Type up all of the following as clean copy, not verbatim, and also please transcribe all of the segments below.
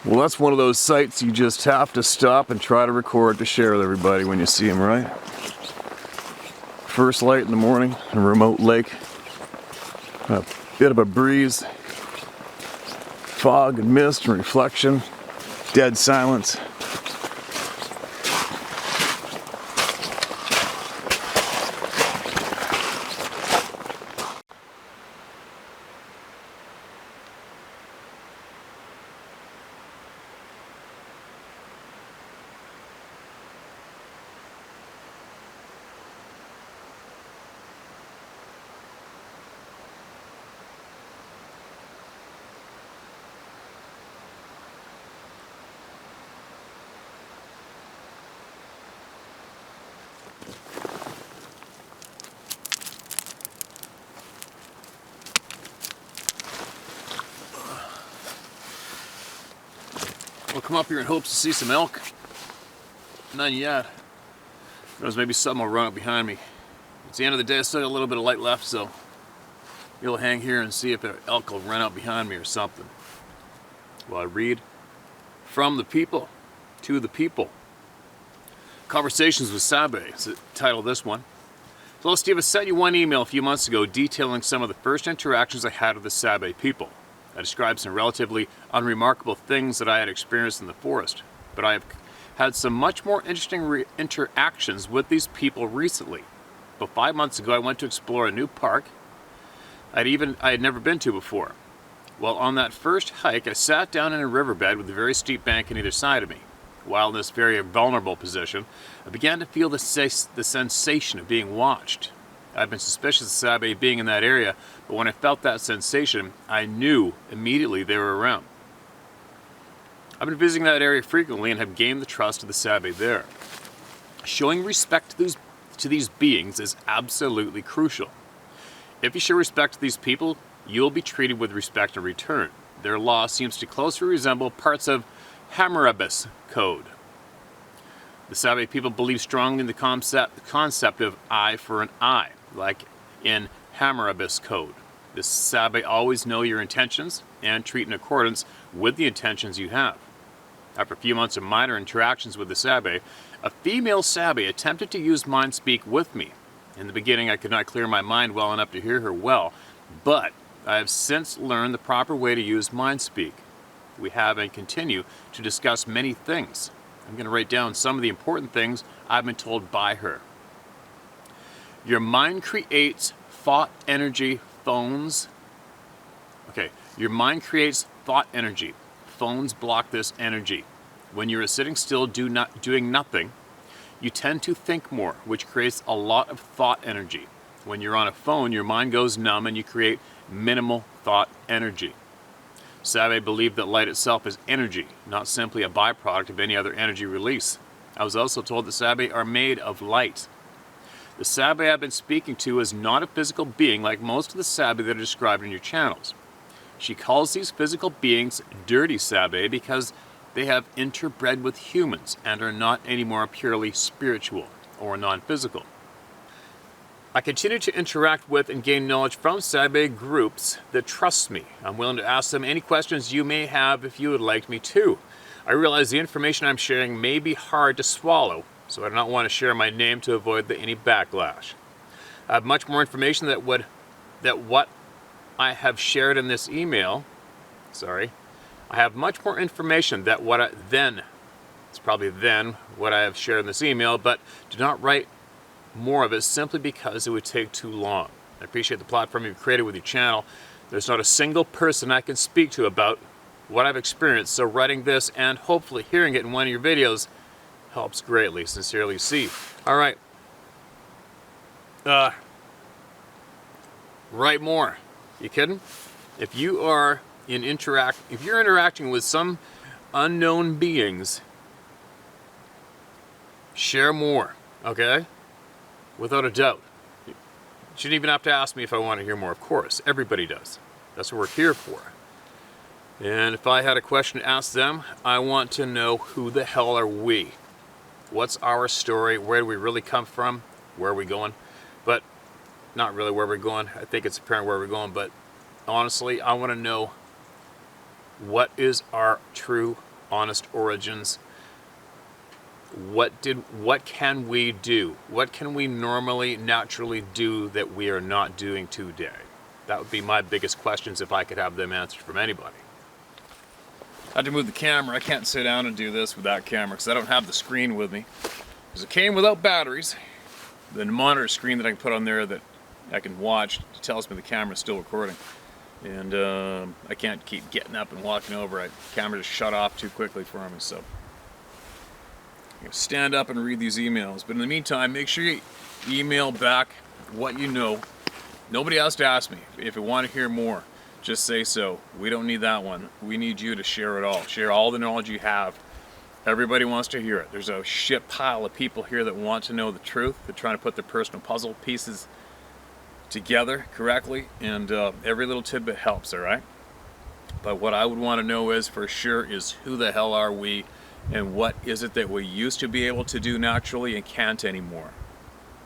Well, that's one of those sights you just have to stop and try to record to share with everybody when you see them, right? First light in the morning, a remote lake, a bit of a breeze, fog and mist and reflection, dead silence. We'll come up here in hopes to see some elk. None yet. There's maybe something will run up behind me. It's the end of the day, I still got a little bit of light left, so you'll hang here and see if an elk will run out behind me or something. Well, I read From the People to the People. Conversations with Sabe is the title of this one. Hello Steve, I sent you one email a few months ago detailing some of the first interactions I had with the Sabe people. I described some relatively unremarkable things that I had experienced in the forest, but I have had some much more interesting interactions with these people recently. About 5 months ago I went to explore a new park I had never been to before. Well, on that first hike I sat down in a riverbed with a very steep bank on either side of me. While in this very vulnerable position, I began to feel the sensation of being watched. I've been suspicious of Sabe being in that area, but when I felt that sensation, I knew immediately they were around. I've been visiting that area frequently and have gained the trust of the Sabe there. Showing respect to these beings is absolutely crucial. If you show respect to these people, you'll be treated with respect in return. Their law seems to closely resemble parts of Hammurabi's code. The Sabe people believe strongly in the concept of eye for an eye, like in Hammurabi's code. The Sabe always know your intentions and treat in accordance with the intentions you have. After a few months of minor interactions with the Sabe, a female Sabe attempted to use mind speak with me. In the beginning, I could not clear my mind well enough to hear her well, but I have since learned the proper way to use mind speak. We have and continue to discuss many things. I'm going to write down some of the important things I've been told by her. Your mind creates thought energy. Phones. Okay, your mind creates thought energy. Phones block this energy. When you are sitting still doing nothing, you tend to think more, which creates a lot of thought energy. When you're on a phone, your mind goes numb and you create minimal thought energy. Sabe believed that light itself is energy, not simply a byproduct of any other energy release. I was also told that Sabe are made of light. The Sabe I've been speaking to is not a physical being like most of the Sabe that are described in your channels. She calls these physical beings dirty Sabe because they have interbred with humans and are not anymore purely spiritual or non-physical. I continue to interact with and gain knowledge from Sabe groups that trust me. I'm willing to ask them any questions you may have if you would like me to. I realize the information I'm sharing may be hard to swallow, so I do not want to share my name to avoid any backlash. I have much more information that what I have shared in this email. I have much more information that what I have shared in this email, but do not write more of it simply because it would take too long. I appreciate the platform you've created with your channel. There's not a single person I can speak to about what I've experienced, so writing this and hopefully hearing it in one of your videos helps greatly. Sincerely, C. All right. Write more. You kidding? If you're interacting with some unknown beings, share more, okay? Without a doubt. You shouldn't even have to ask me if I want to hear more, of course. Everybody does. That's what we're here for. And if I had a question to ask them, I want to know, who the hell are we? What's our story? Where do we really come from? Where are we going? But not really where we're going. I think it's apparent where we're going, but honestly, I want to know, what is our true honest origins. What can we do? What can we normally, naturally do that we are not doing today? That would be my biggest questions if I could have them answered from anybody. I had to move the camera. I can't sit down and do this with that camera because I don't have the screen with me. Because it came without batteries. The monitor screen that I can put on there that I can watch tells me the camera's still recording. And I can't keep getting up and walking over. The camera just shut off too quickly for me, so I'm gonna stand up and read these emails. But in the meantime, make sure you email back what you know. Nobody has to ask me. If you want to hear more, just say so. We don't need that one. We need you to share it all. Share all the knowledge you have. Everybody wants to hear it. There's a shit pile of people here that want to know the truth. They're trying to put their personal puzzle pieces together correctly, and every little tidbit helps, all right? But what I would want to know is, for sure, is who the hell are we, and what is it that we used to be able to do naturally and can't anymore?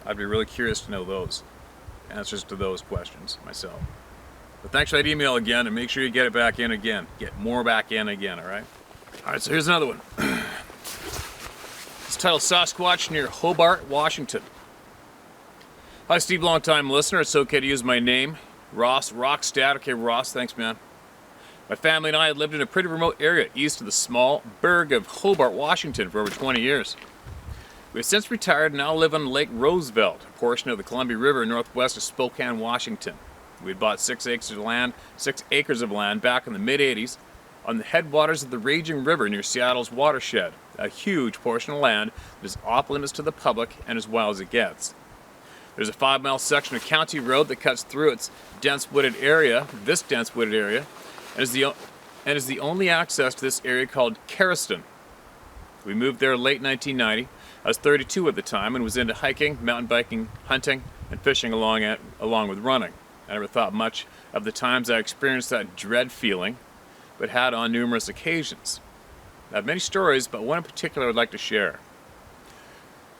I'd be really curious to know those answers to those questions myself. But thanks for that email again, and make sure you get it back in again. Get more back in again, all right? All right, so here's another one. It's titled Sasquatch near Hobart, Washington. Hi, Steve, long-time listener. It's okay to use my name. Ross Rockstad. Okay, Ross, thanks, man. My family and I had lived in a pretty remote area east of the small burg of Hobart, Washington for over 20 years. We have since retired and now live on Lake Roosevelt, a portion of the Columbia River northwest of Spokane, Washington. We had bought 6 acres of land back in the mid-'80s on the headwaters of the raging river near Seattle's watershed, a huge portion of land that is off limits to the public and as wild as it gets. There's a 5-mile section of county road that cuts through this dense wooded area, and is the only access to this area called Carriston. We moved there late 1990. I was 32 at the time and was into hiking, mountain biking, hunting, and fishing along with running. I never thought much of the times I experienced that dread feeling, but had on numerous occasions. I have many stories, but one in particular I'd like to share.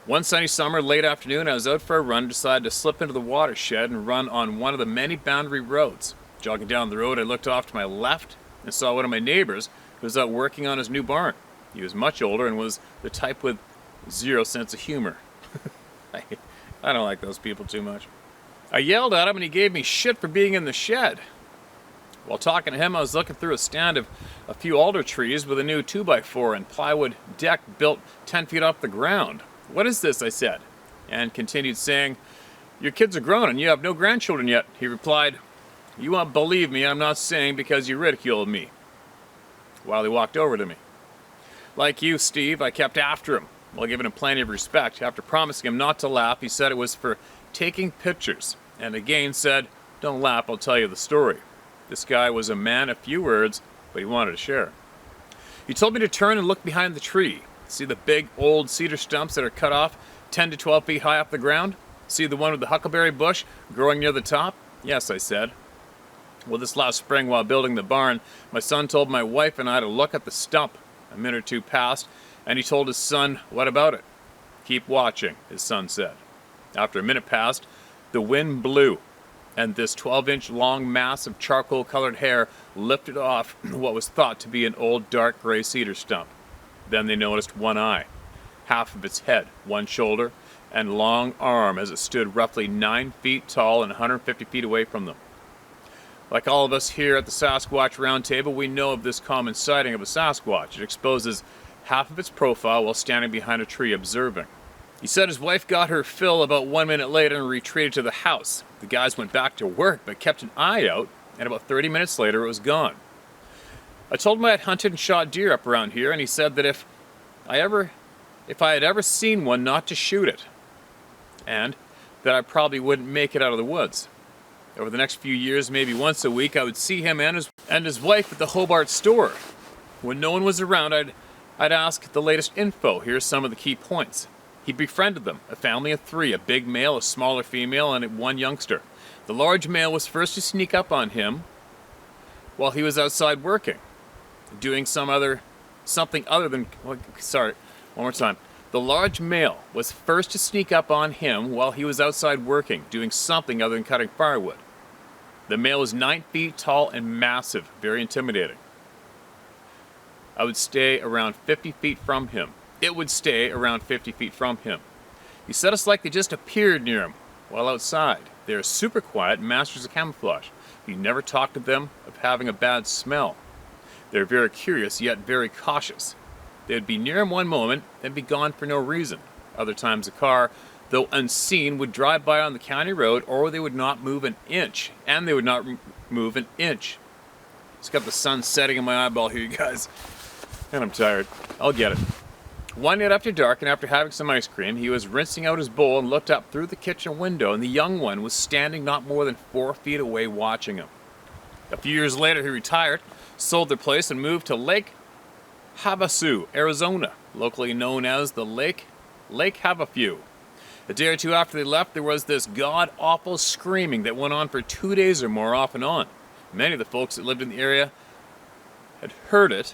One sunny summer, late afternoon, I was out for a run and decided to slip into the watershed and run on one of the many boundary roads. Jogging down the road, I looked off to my left and saw one of my neighbors who was out working on his new barn. He was much older and was the type with zero sense of humor. I don't like those people too much. I yelled at him and he gave me shit for being in the shed. While talking to him, I was looking through a stand of a few alder trees with a new 2x4 and plywood deck built 10 feet off the ground. "What is this?" I said, and continued saying, "Your kids are grown and you have no grandchildren yet." He replied, "You won't believe me, I'm not saying because you ridiculed me," while he walked over to me. Like you, Steve, I kept after him, while giving him plenty of respect. After promising him not to laugh, he said it was for taking pictures, and again said, "Don't laugh, I'll tell you the story." This guy was a man of few words, but he wanted to share. He told me to turn and look behind the tree. See the big old cedar stumps that are cut off 10 to 12 feet high off the ground? See the one with the huckleberry bush growing near the top? Yes, I said. Well, this last spring while building the barn, my son told my wife and I to look at the stump. A minute or two passed, and he told his son, "What about it?" "Keep watching," his son said. After a minute passed, the wind blew, and this 12-inch long mass of charcoal-colored hair lifted off what was thought to be an old dark gray cedar stump. Then they noticed one eye, half of its head, one shoulder, and long arm as it stood roughly 9 feet tall and 150 feet away from them. Like all of us here at the Sasquatch Roundtable, we know of this common sighting of a Sasquatch. It exposes half of its profile while standing behind a tree observing. He said his wife got her fill about 1 minute later and retreated to the house. The guys went back to work but kept an eye out, and about 30 minutes later it was gone. I told him I had hunted and shot deer up around here, and he said that if I had ever seen one, not to shoot it, and that I probably wouldn't make it out of the woods. Over the next few years, maybe once a week, I would see him and his wife at the Hobart store. When no one was around, I'd ask the latest info. Here's some of the key points. He befriended them, a family of 3, a big male, a smaller female, and 1 youngster. The large male was first to sneak up on him while he was outside working, doing something other than, sorry, one more time. The large male was first to sneak up on him while he was outside working, doing something other than cutting firewood. The male was 9 feet tall and massive, very intimidating. I would stay around 50 feet from him. It would stay around 50 feet from him. He said it's like they just appeared near him while outside. They are super quiet, masters of camouflage. You never talk to them of having a bad smell. They're very curious, yet very cautious. They would be near him one moment, then be gone for no reason. Other times a car, though unseen, would drive by on the county road, or they would not move an inch. And they would not move an inch. It's got the sun setting in my eyeball here, you guys. And I'm tired. I'll get it. One night after dark, and after having some ice cream, he was rinsing out his bowl and looked up through the kitchen window, and the young one was standing not more than 4 feet away watching him. A few years later, he retired, sold their place, and moved to Lake Havasu, Arizona, locally known as the Lake Havasu. A day or two after they left, there was this god-awful screaming that went on for 2 days or more off and on. Many of the folks that lived in the area had heard it,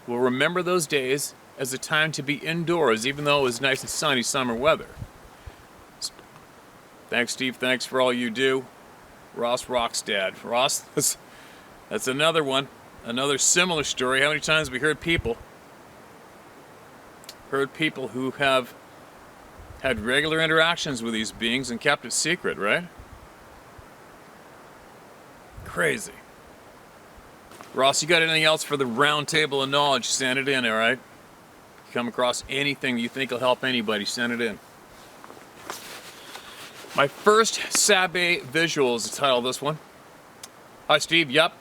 will remember those days as a time to be indoors, even though it was nice and sunny summer weather. Thanks, Steve. Thanks for all you do. Ross Rockstad. Ross, that's another one. Another similar story. How many times have we heard people who have had regular interactions with these beings and kept it secret, right? Crazy. Ross, you got anything else for the round table of knowledge? Send it in, all right? If you come across anything you think will help anybody, send it in. My first Sabe visual is the title of this one. Hi, Steve. Yep.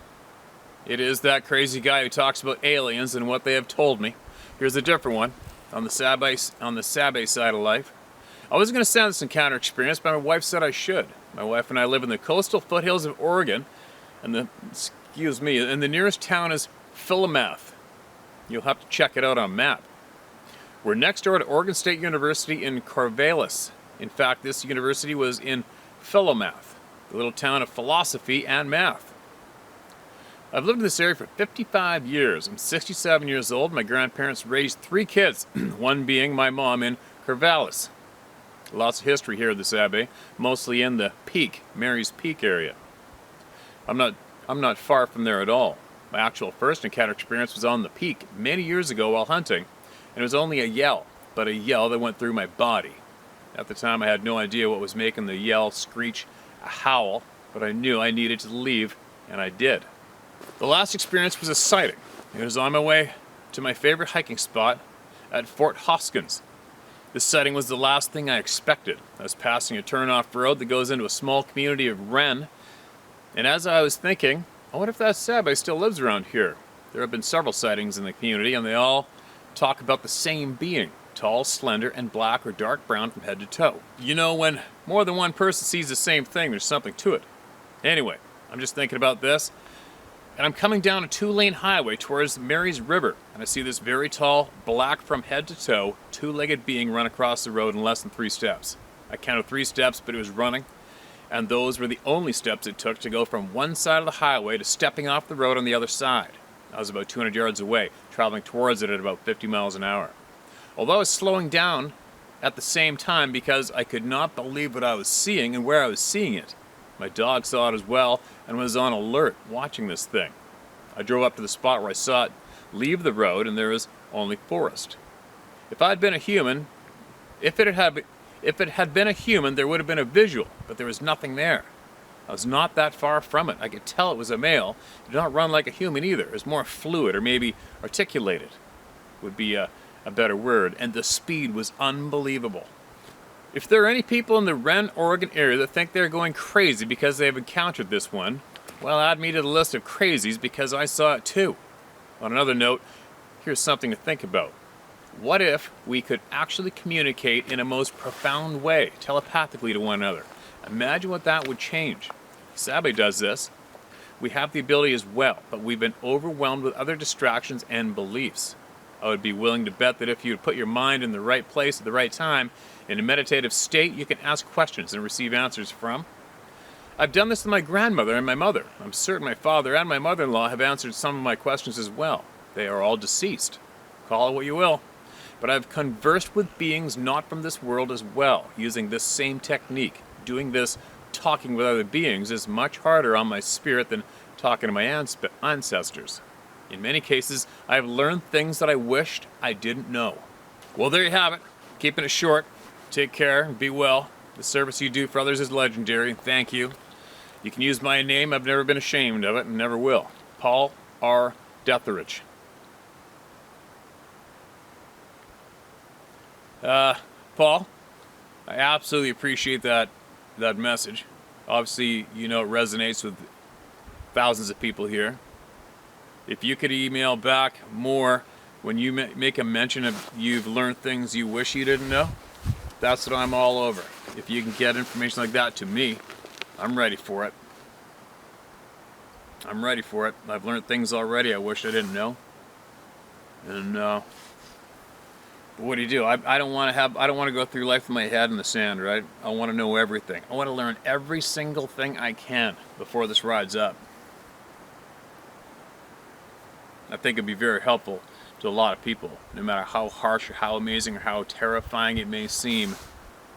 It is that crazy guy who talks about aliens and what they have told me. Here's a different one on the Sabe side of life. I was going to send this encounter experience, but my wife said I should. My wife and I live in the coastal foothills of Oregon, and the nearest town is Philomath. You'll have to check it out on a map. We're next door to Oregon State University in Corvallis. In fact, this university was in Philomath, the little town of philosophy and math. I've lived in this area for 55 years. I'm 67 years old. My grandparents raised 3 kids, one being my mom in Corvallis. Lots of history here at the Sabe, mostly in the Peak, Mary's Peak area. I'm not far from there at all. My actual first encounter experience was on the Peak many years ago while hunting, and it was only a yell, but a yell that went through my body. At the time, I had no idea what was making the yell screech a howl, but I knew I needed to leave, and I did. The last experience was a sighting. It was on my way to my favorite hiking spot at Fort Hoskins. This sighting was the last thing I expected. I was passing a turn-off road that goes into a small community of Wren, and as I was thinking, I wonder if that Sabe still lives around here. There have been several sightings in the community, and they all talk about the same being. Tall, slender, and black or dark brown from head to toe. You know, when more than one person sees the same thing, there's something to it. Anyway, I'm just thinking about this, and I'm coming down a 2-lane highway towards Mary's River, and I see this very tall, black from head to toe, 2-legged being run across the road in less than 3 steps. I counted 3 steps, but it was running, and those were the only steps it took to go from one side of the highway to stepping off the road on the other side. I was about 200 yards away, traveling towards it at about 50 miles an hour. Although I was slowing down at the same time because I could not believe what I was seeing and where I was seeing it. My dog saw it as well and was on alert watching this thing. I drove up to the spot where I saw it leave the road, and there was only forest. If I had been a human, if it had been a human, there would have been a visual, but there was nothing there. I was not that far from it. I could tell it was a male. It did not run like a human either. It was more fluid, or maybe articulated would be a better word, and the speed was unbelievable. If there are any people in the Wren, Oregon area that think they're going crazy because they have encountered this one, well, add me to the list of crazies because I saw it too. On another note, here's something to think about. What if we could actually communicate in a most profound way, telepathically to one another? Imagine what that would change. Sabe does this. We have the ability as well, but we've been overwhelmed with other distractions and beliefs. I would be willing to bet that if you put your mind in the right place at the right time, in a meditative state, you can ask questions and receive answers from. I've done this with my grandmother and my mother. I'm certain my father and my mother-in-law have answered some of my questions as well. They are all deceased. Call it what you will. But I've conversed with beings not from this world as well, using this same technique. Doing this, talking with other beings, is much harder on my spirit than talking to my ancestors. In many cases, I have learned things that I wished I didn't know. Well, there you have it. Keeping it short. Take care and be well. The service you do for others is legendary. Thank you. You can use my name. I've never been ashamed of it and never will. Paul R. Detheridge. Paul, I absolutely appreciate that message. Obviously, you know it resonates with thousands of people here. If you could email back more when you make a mention of you've learned things you wish you didn't know, that's what I'm all over. If you can get information like that to me, I'm ready for it. I'm ready for it. I've learned things already I wish I didn't know. And what do you do? I don't want to go through life with my head in the sand, right? I want to know everything. I want to learn every single thing I can before this ride's up. I think it'd be very helpful to a lot of people, no matter how harsh or how amazing or how terrifying it may seem.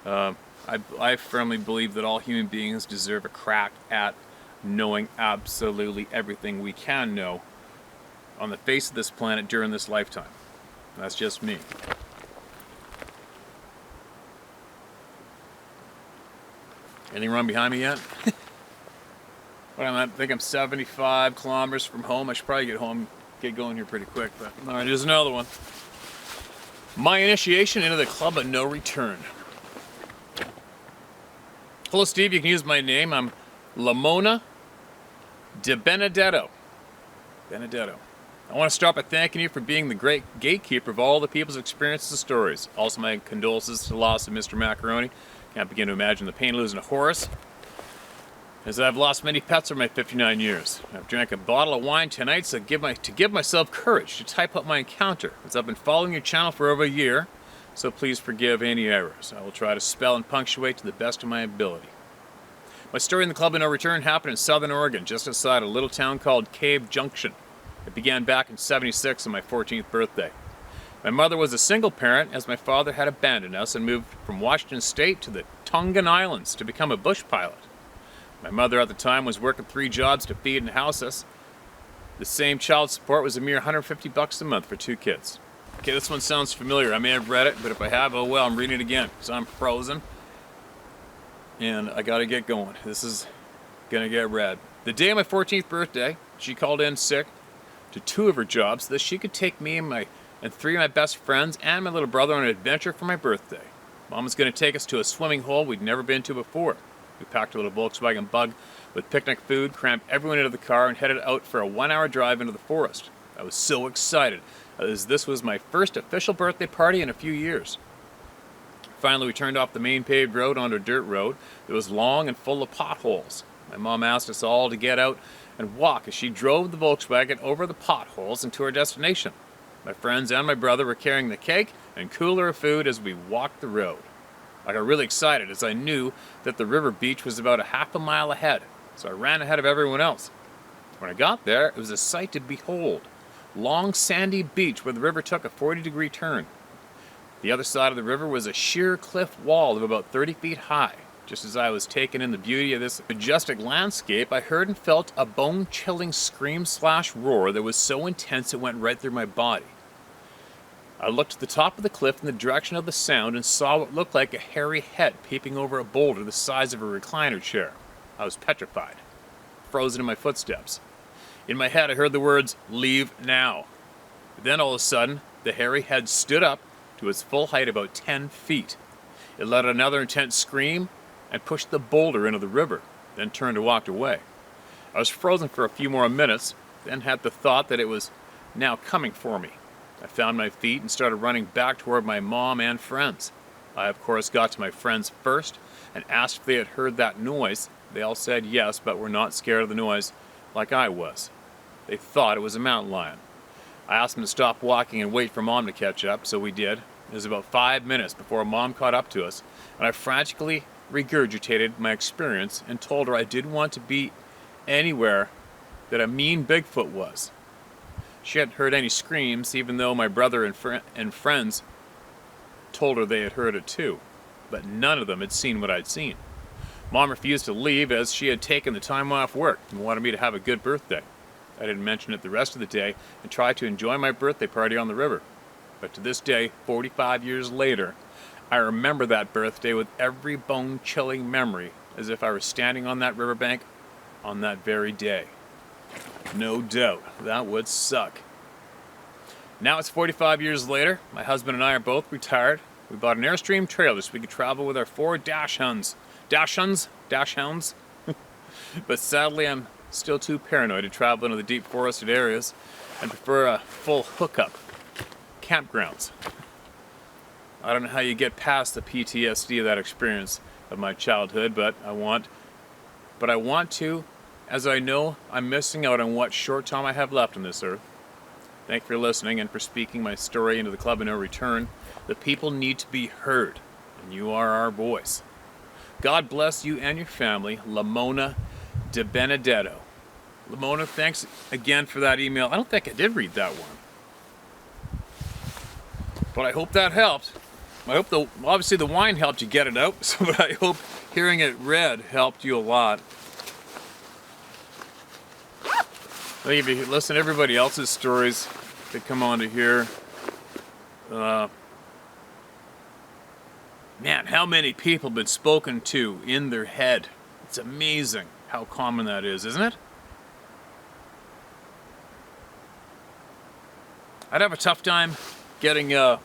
I firmly believe that all human beings deserve a crack at knowing absolutely everything we can know on the face of this planet during this lifetime. That's just me. Anything wrong behind me yet? I think I'm 75 kilometers from home. I should probably get going here pretty quick. But all right, here's another one. My initiation into the club of no return. Hello, Steve. You can use my name. I'm Lamona de Benedetto. I want to start by thanking you for being the great gatekeeper of all the people's experiences and stories. Also, my condolences to the loss of Mr. Macaroni. Can't begin to imagine the pain of losing a horse, as I've lost many pets over my 59 years. I've drank a bottle of wine tonight to give myself courage to type up my encounter, as I've been following your channel for over a year, so please forgive any errors. I will try to spell and punctuate to the best of my ability. My story in the Club of No Return happened in Southern Oregon, just outside a little town called Cave Junction. It began back in '76 on my 14th birthday. My mother was a single parent, as my father had abandoned us and moved from Washington State to the Tongan Islands to become a bush pilot. My mother at the time was working 3 jobs to feed and house us. The same child support was a mere $150 a month for 2 kids. Okay, this one sounds familiar. I may have read it, but if I have, oh well, I'm reading it again because I'm frozen. And I gotta get going. This is gonna get read. The day of my 14th birthday, she called in sick to 2 of her jobs so that she could take me and 3 of my best friends and my little brother on an adventure for my birthday. Mom was gonna take us to a swimming hole we'd never been to before. We packed a little Volkswagen Bug with picnic food, crammed everyone into the car, and headed out for a 1-hour drive into the forest. I was so excited, as this was my first official birthday party in a few years. Finally, we turned off the main paved road onto a dirt road that was long and full of potholes. My mom asked us all to get out and walk as she drove the Volkswagen over the potholes and to our destination. My friends and my brother were carrying the cake and cooler of food as we walked the road. I got really excited as I knew that the river beach was about a half a mile ahead, so I ran ahead of everyone else. When I got there, it was a sight to behold. Long sandy beach where the river took a 40-degree turn. The other side of the river was a sheer cliff wall of about 30 feet high. Just as I was taking in the beauty of this majestic landscape, I heard and felt a bone-chilling scream/roar that was so intense it went right through my body. I looked to the top of the cliff in the direction of the sound and saw what looked like a hairy head peeping over a boulder the size of a recliner chair. I was petrified, frozen in my footsteps. In my head, I heard the words, "Leave now." Then all of a sudden, the hairy head stood up to its full height, about 10 feet. It let out another intense scream and pushed the boulder into the river, then turned and walked away. I was frozen for a few more minutes, then had the thought that it was now coming for me. I found my feet and started running back toward my mom and friends. I, of course, got to my friends first and asked if they had heard that noise. They all said yes, but were not scared of the noise like I was. They thought it was a mountain lion. I asked them to stop walking and wait for Mom to catch up, so we did. It was about 5 minutes before Mom caught up to us, and I frantically regurgitated my experience and told her I didn't want to be anywhere that a mean Bigfoot was. She hadn't heard any screams, even though my brother and friends told her they had heard it too, but none of them had seen what I'd seen. Mom refused to leave as she had taken the time off work and wanted me to have a good birthday. I didn't mention it the rest of the day and tried to enjoy my birthday party on the river. But to this day, 45 years later, I remember that birthday with every bone-chilling memory, as if I were standing on that riverbank on that very day. No doubt, that would suck. Now it's 45 years later. My husband and I are both retired. We bought an Airstream trailer so we could travel with our 4 dash hounds. Dash hounds? But sadly, I'm still too paranoid to travel into the deep forested areas and prefer a full hookup. Campgrounds. I don't know how you get past the PTSD of that experience of my childhood, but I want to, as I know I'm missing out on what short time I have left on this earth. Thank you for listening and for speaking my story into the Club of No Return. The people need to be heard, and you are our voice. God bless you and your family, Lamona de Benedetto. Lamona, thanks again for that email. I don't think I did read that one, but I hope that helped. I hope obviously the wine helped you get it out, but I hope hearing it read helped you a lot. I think if you listen to everybody else's stories that come on to here, man, how many people have been spoken to in their head? It's amazing how common that is, isn't it? I'd have a tough time getting, I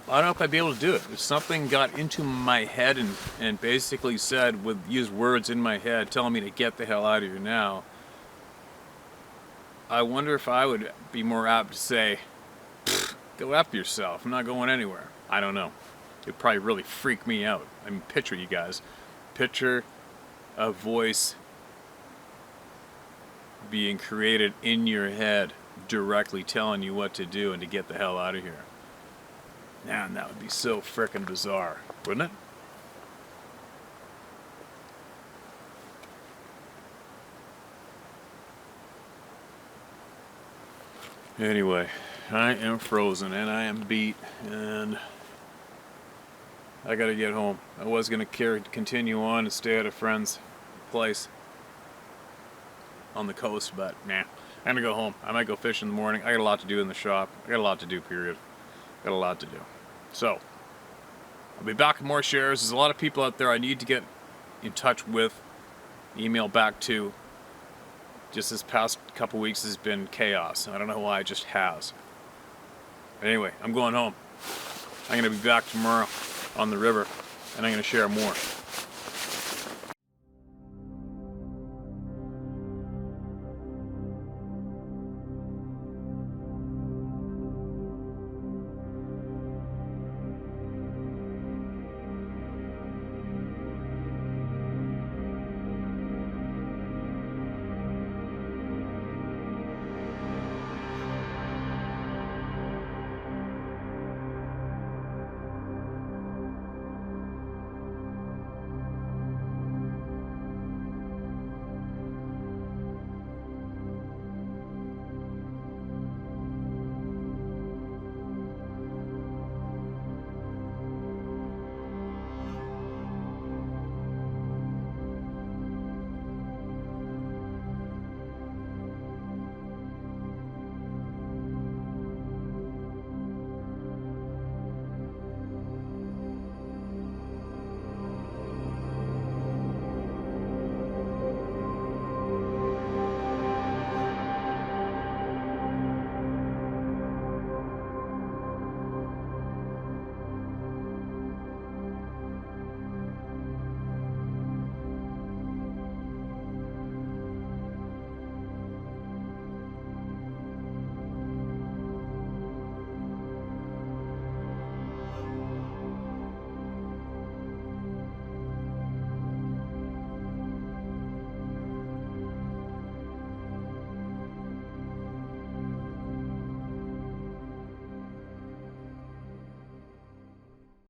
don't know if I'd be able to do it. If something got into my head and basically said, use words in my head telling me to get the hell out of here now, I wonder if I would be more apt to say, go after yourself, I'm not going anywhere. I don't know. It'd probably really freak me out. I mean, picture you guys. Picture a voice being created in your head, directly telling you what to do and to get the hell out of here. Man, that would be so frickin' bizarre, wouldn't it? Anyway, I am frozen and I am beat and I gotta get home. I was gonna continue on and stay at a friend's place on the coast, but nah, I'm gonna go home. I might go fish in the morning. I got a lot to do in the shop. I got a lot to do, period. Got a lot to do. So, I'll be back with more shares. There's a lot of people out there I need to get in touch with, email back to. Just this past couple weeks has been chaos. I don't know why, it just has. But anyway, I'm going home. I'm going to be back tomorrow on the river, and I'm going to share more.